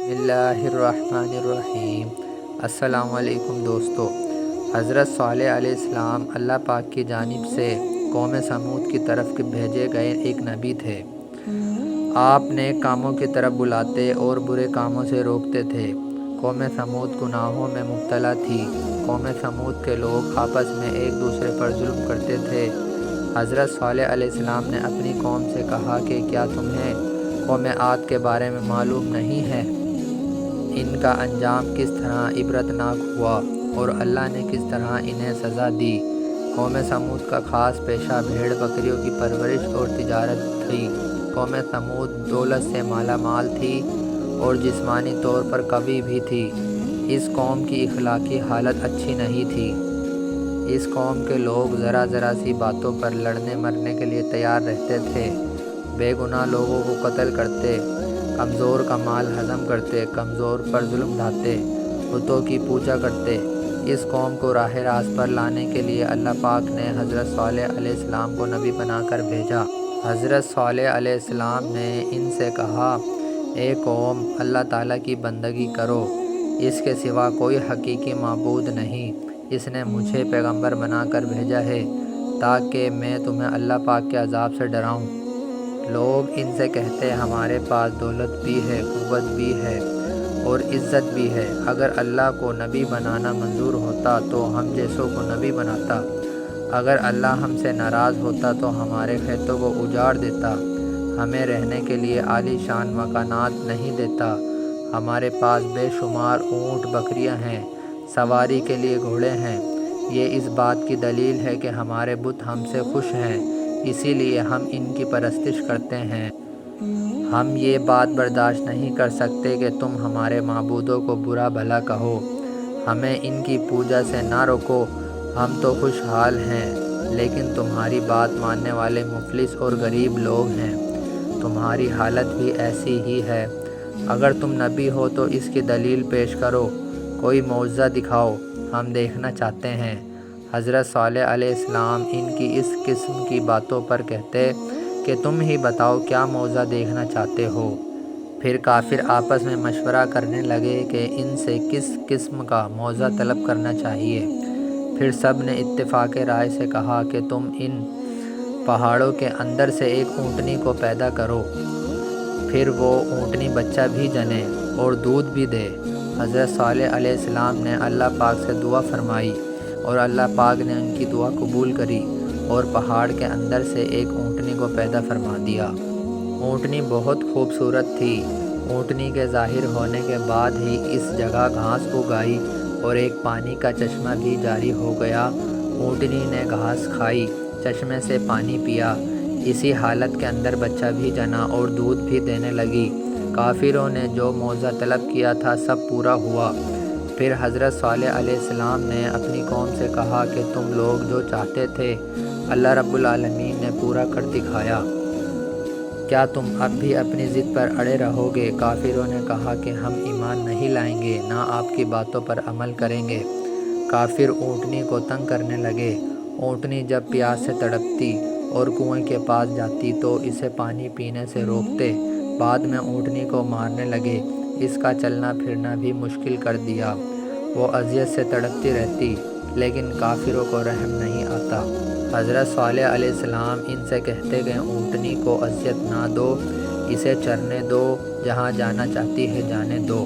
بسم اللہ الرحمن الرحیم۔ السلام علیکم دوستو۔ حضرت صالح علیہ السلام اللہ پاک کی جانب سے قوم سمود کی طرف بھیجے گئے ایک نبی تھے۔ آپ نیک کاموں کی طرف بلاتے اور برے کاموں سے روکتے تھے۔ قوم سمود گناہوں میں مبتلا تھی۔ قوم سمود کے لوگ آپس میں ایک دوسرے پر ظلم کرتے تھے۔ حضرت صالح علیہ السلام نے اپنی قوم سے کہا کہ کیا تمہیں قوم عاد کے بارے میں معلوم نہیں ہے؟ ان کا انجام کس طرح عبرتناک ہوا اور اللہ نے کس طرح انہیں سزا دی۔ قوم سمود کا خاص پیشہ بھیڑ بکریوں کی پرورش اور تجارت تھی۔ قوم سمود دولت سے مالا مال تھی اور جسمانی طور پر قوی بھی تھی۔ اس قوم کی اخلاقی حالت اچھی نہیں تھی۔ اس قوم کے لوگ ذرا سی باتوں پر لڑنے مرنے کے لیے تیار رہتے تھے۔ بے گناہ لوگوں کو قتل کرتے، کمزور کا مال ہضم کرتے، کمزور پر ظلم ڈھاتے، بتوں کی پوجا کرتے۔ اس قوم کو راہ راست پر لانے کے لیے اللہ پاک نے حضرت صالح علیہ السلام کو نبی بنا کر بھیجا۔ حضرت صالح علیہ السلام نے ان سے کہا، اے قوم، اللہ تعالیٰ کی بندگی کرو، اس کے سوا کوئی حقیقی معبود نہیں۔ اس نے مجھے پیغمبر بنا کر بھیجا ہے تاکہ میں تمہیں اللہ پاک کے عذاب سے ڈراؤں۔ لوگ ان سے کہتے، ہمارے پاس دولت بھی ہے، قوت بھی ہے اور عزت بھی ہے۔ اگر اللہ کو نبی بنانا منظور ہوتا تو ہم جیسوں کو نبی بناتا۔ اگر اللہ ہم سے ناراض ہوتا تو ہمارے کھیتوں کو اجاڑ دیتا، ہمیں رہنے کے لیے عالی شان مکانات نہیں دیتا۔ ہمارے پاس بے شمار اونٹ بکریاں ہیں، سواری کے لیے گھوڑے ہیں۔ یہ اس بات کی دلیل ہے کہ ہمارے بت ہم سے خوش ہیں، اسی لیے ہم ان کی پرستش کرتے ہیں۔ ہم یہ بات برداشت نہیں کر سکتے کہ تم ہمارے معبودوں کو برا بھلا کہو۔ ہمیں ان کی پوجا سے نہ روکو، ہم تو خوشحال ہیں، لیکن تمہاری بات ماننے والے مفلس اور غریب لوگ ہیں۔ تمہاری حالت بھی ایسی ہی ہے۔ اگر تم نبی ہو تو اس کی دلیل پیش کرو، کوئی معجزہ دکھاؤ، ہم دیکھنا چاہتے ہیں۔ حضرت صالح علیہ السلام ان کی اس قسم کی باتوں پر کہتے کہ تم ہی بتاؤ کیا معجزہ دیکھنا چاہتے ہو۔ پھر کافر آپس میں مشورہ کرنے لگے کہ ان سے کس قسم کا معجزہ طلب کرنا چاہیے۔ پھر سب نے اتفاق رائے سے کہا کہ تم ان پہاڑوں کے اندر سے ایک اونٹنی کو پیدا کرو، پھر وہ اونٹنی بچہ بھی جنے اور دودھ بھی دے۔ حضرت صالح علیہ السلام نے اللہ پاک سے دعا فرمائی اور اللہ پاک نے ان کی دعا قبول کری اور پہاڑ کے اندر سے ایک اونٹنی کو پیدا فرما دیا۔ اونٹنی بہت خوبصورت تھی۔ اونٹنی کے ظاہر ہونے کے بعد ہی اس جگہ گھاس اگ آئی اور ایک پانی کا چشمہ بھی جاری ہو گیا۔ اونٹنی نے گھاس کھائی، چشمے سے پانی پیا، اسی حالت کے اندر بچہ بھی جنا اور دودھ بھی دینے لگی۔ کافروں نے جو معجزہ طلب کیا تھا سب پورا ہوا۔ پھر حضرت صالح علیہ السلام نے اپنی قوم سے کہا کہ تم لوگ جو چاہتے تھے اللہ رب العالمین نے پورا کر دکھایا، کیا تم اب بھی اپنی ضد پر اڑے رہو گے؟ کافروں نے کہا کہ ہم ایمان نہیں لائیں گے، نہ آپ کی باتوں پر عمل کریں گے۔ کافر اونٹنی کو تنگ کرنے لگے۔ اونٹنی جب پیاس سے تڑپتی اور کنویں کے پاس جاتی تو اسے پانی پینے سے روکتے۔ بعد میں اونٹنی کو مارنے لگے، اس کا چلنا پھرنا بھی مشکل کر دیا۔ وہ اذیت سے تڑپتی رہتی، لیکن کافروں کو رحم نہیں آتا۔ حضرت صالح علیہ السلام ان سے کہتے کہ اونٹنی کو اذیت نہ دو، اسے چرنے دو، جہاں جانا چاہتی ہے جانے دو۔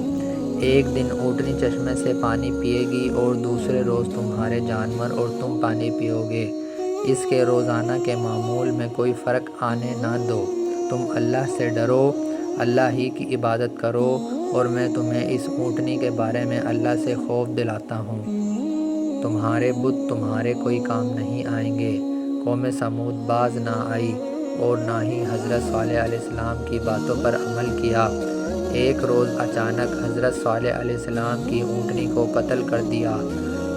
ایک دن اونٹنی چشمے سے پانی پیے گی اور دوسرے روز تمہارے جانور اور تم پانی پیو گے۔ اس کے روزانہ کے معمول میں کوئی فرق آنے نہ دو۔ تم اللہ سے ڈرو، اللہ ہی کی عبادت کرو، اور میں تمہیں اس اونٹنی کے بارے میں اللہ سے خوف دلاتا ہوں۔ تمہارے بت تمہارے کوئی کام نہیں آئیں گے۔ قوم سمود باز نہ آئی اور نہ ہی حضرت صالح علیہ السلام کی باتوں پر عمل کیا۔ ایک روز اچانک حضرت صالح علیہ السلام کی اونٹنی کو قتل کر دیا۔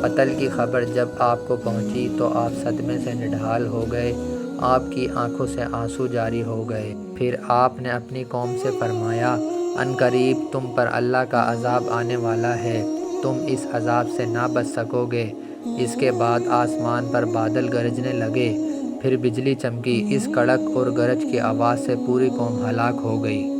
قتل کی خبر جب آپ کو پہنچی تو آپ صدمے سے نڈھال ہو گئے، آپ کی آنکھوں سے آنسو جاری ہو گئے۔ پھر آپ نے اپنی قوم سے فرمایا، عنقریب تم پر اللہ کا عذاب آنے والا ہے، تم اس عذاب سے نہ بچ سکو گے۔ اس کے بعد آسمان پر بادل گرجنے لگے، پھر بجلی چمکی، اس کڑک اور گرج کی آواز سے پوری قوم ہلاک ہو گئی۔